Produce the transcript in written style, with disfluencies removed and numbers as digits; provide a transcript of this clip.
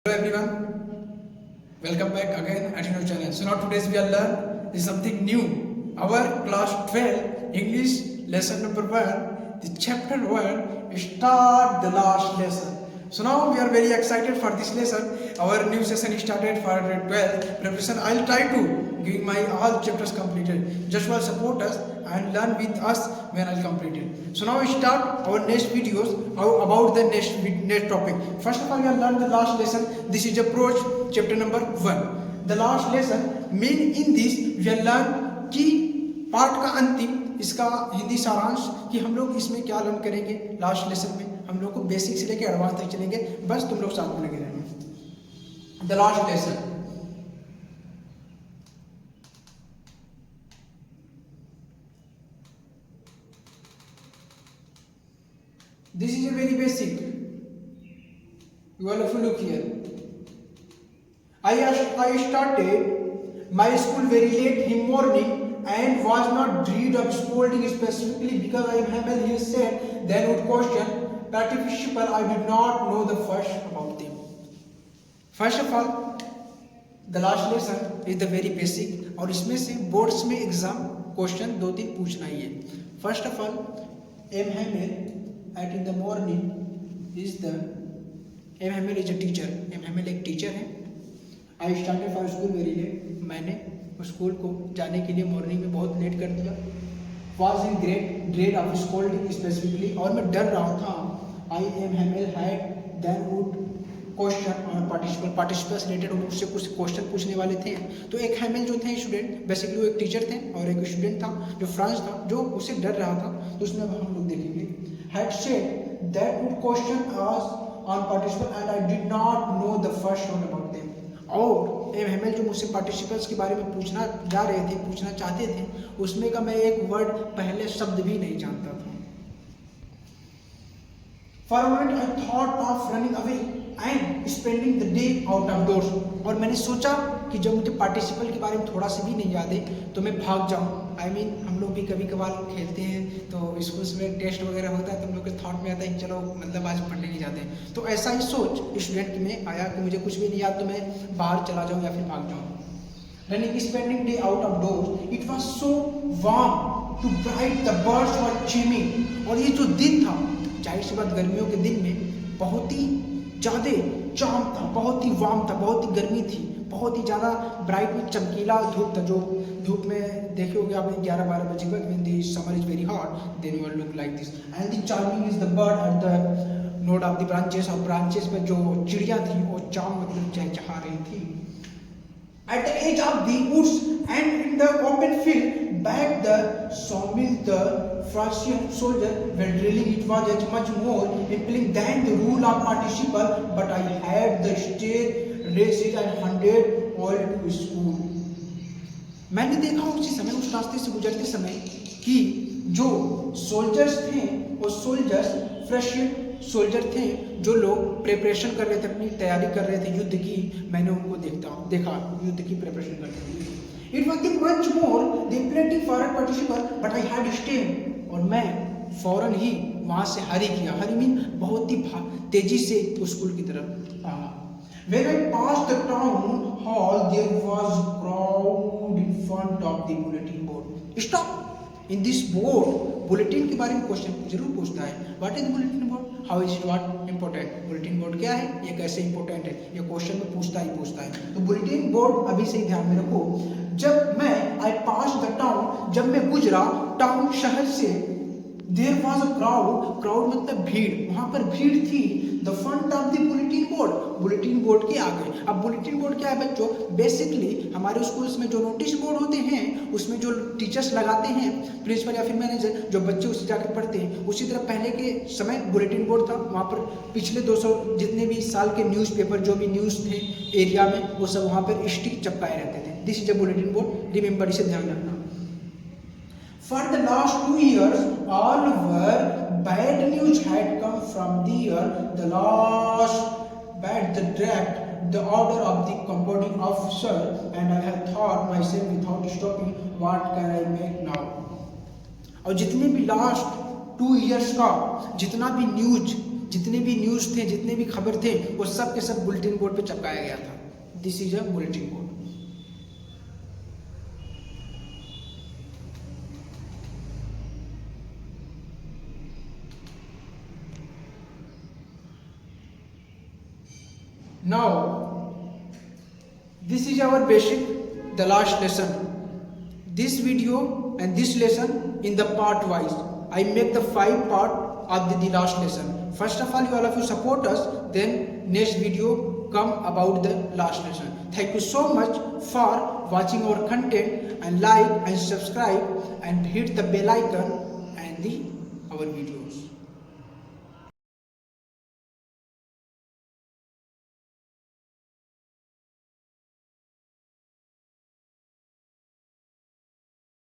Hello everyone, welcome back again at your channel. So now today's we are learn is something new. Our class 12 English lesson number 1, the chapter 1, start the last lesson. So now we are very excited for this lesson. Our new session started for 12 preparation. I'll try to give my all chapters completed. Just will support us and learn with us when I'll complete it. So now we start our next videos about the next topic. First of all, we will learn the last lesson. This is approach chapter number 1. The last lesson mean in this we will learn कि part का अंतिम इसका हिंदी सारांश कि हम लोग इसमें क्या लर्न करेंगे लास्ट लेसन में. हम लोग को बेसिक से लेकर एडवांस तक चलेंगे, बस तुम लोग साथ में लगे रहना. The last lesson. This is a very basic. You all have to look here. I started my school very late in morning and was not dread of scolding specifically because I am here said then would question participle. I did not know the first about them. First of all, the last lesson is the very basic और इसमें से boards में exam question 2-3 पूछना ही है. First of all M. At in the morning is the MML is a teacher. MML एक teacher है. I started for school very late. मैंने school को जाने के लिए मॉर्निंग में बहुत लेट कर दिया. Was in dread of scolding specifically और मैं डर रहा था. I MML had then would question और पार्टिसिपल रिलेटेड उससे कुछ क्वेश्चन पूछने वाले थे. तो एक हैमिल जो थे स्टूडेंट, बेसिकली वो एक टीचर थे और एक स्टूडेंट था जो फ्रांस था जो उससे डर रहा था. तो उसमें हम लोग देखेंगे. Had said that would question us on participle and I did not know the first one about them. और एमएमएल जो मुझसे पार्टिसिपल्स के बारे में पूछना जा रहे थे, पूछना चाहते थे, उसमें का मैं एक वर्ड पहले शब्द भी नहीं जानता था. For a moment I thought of running away and spending the day out of doors. और मैंने सोचा कि जब मुझे पार्टिसिपल के बारे में थोड़ा सा भी नहीं याद है तो मैं भाग जाऊँ. I mean, हम लोग भी कभी कभार खेलते हैं तो स्कूल्स में टेस्ट वगैरह होता है तो हम लोग के थॉट में आता है कि चलो मतलब आज पढ़ने नहीं जाते हैं. तो ऐसा ही सोच स्टूडेंट में आया कि मुझे कुछ भी नहीं याद तो मैं बाहर चला जाऊँ या फिर भाग जाऊँ. Running, spending day out of doors. It was so warm to bright. The birds were chiming. और ये जो दिन था, जाहिर सी बात गर्मियों के दिन में बहुत ही ज़्यादा चाम था, बहुत ही वार्म था, बहुत ही गर्मी थी, बहुत ही ज़्यादा ब्राइट में चमकीला धूप था. जो धूप में देखे होगे आपने 11-12 बजे तक when the summer is very hot then you will look like this. And the charming is the bird at the node of the branches. और branches पे जो चिड़िया थी वो चाम मतलब चहचहा रही थी. At the edge of the woods and in the open field back the sawmill the Prussian soldier were drilling. It was much more impelling than the rule of participle, but I had the stage races and 100 all to school. मैंने देखा उसी समय उस रास्ते से गुजरते समय कि जो सोल्जर्स थे वो सोल्जर्स फ्रेश सोल्जर थे जो लोग प्रिपरेशन कर रहे थे, अपनी तैयारी कर रहे थे युद्ध की. मैंने उनको देखा युद्ध की प्रिपरेशन करते हुए. It was much more the plating foreign participle but I had stain. और मैं फौरन ही वहाँ से हरी किया. हरी मीन बहुत ही तेजी से स्कूल की तरफ भागा. When I passed the town hall, there was a crowd in front of the bulletin board. Stop! In this board, bulletin के बारे में क्वेश्चन जरूर पूछता है. What is the bulletin board? How is it what important? Bulletin board क्या है? ये कैसे important है? ये क्वेश्चन में पूछता है. तो bulletin board अभी से ही ध्यान में रखो. जब मैं I passed the town, जब मैं गुजरा टाउन शहर से, there was a crowd मतलब भीड़. वहाँ पर भीड़ थी. The front of the bulletin board, bulletin board के आगे. अब बुलेटिन बोर्ड क्या है बच्चों? बेसिकली हमारे स्कूल्स में जो नोटिस बोर्ड होते हैं उसमें जो टीचर्स लगाते हैं, प्रिंसिपल या फिर मैनेजर, जो बच्चे उससे जाकर पढ़ते हैं, उसी तरह पहले के समय बुलेटिन बोर्ड था. वहाँ पर पिछले 200 जितने भी साल के न्यूज़पेपर जो भी न्यूज़ थे एरिया में वो सब वहाँ पर स्टिक चिपकाए रहते थे. This is a bulletin board. Remember, इसे ध्यान रखना. For the last 2 years, all were bad news had come from the last bad the draft, the order of the compounding officer, and I have thought myself without stopping, what can I make now? और जितने भी last 2 years का जितना भी news जितने भी news थे, जितने भी खबर थे, वो सब के सब बुलेटिन बोर्ड पे चिपकाया गया था. This is a bulletin board. Now, this is our basic, the last lesson. This video and this lesson in the part wise. I make the 5 part of the last lesson. First of all of you support us, then next video come about the last lesson. Thank you so much for watching our content, and like and subscribe and hit the bell icon and our videos.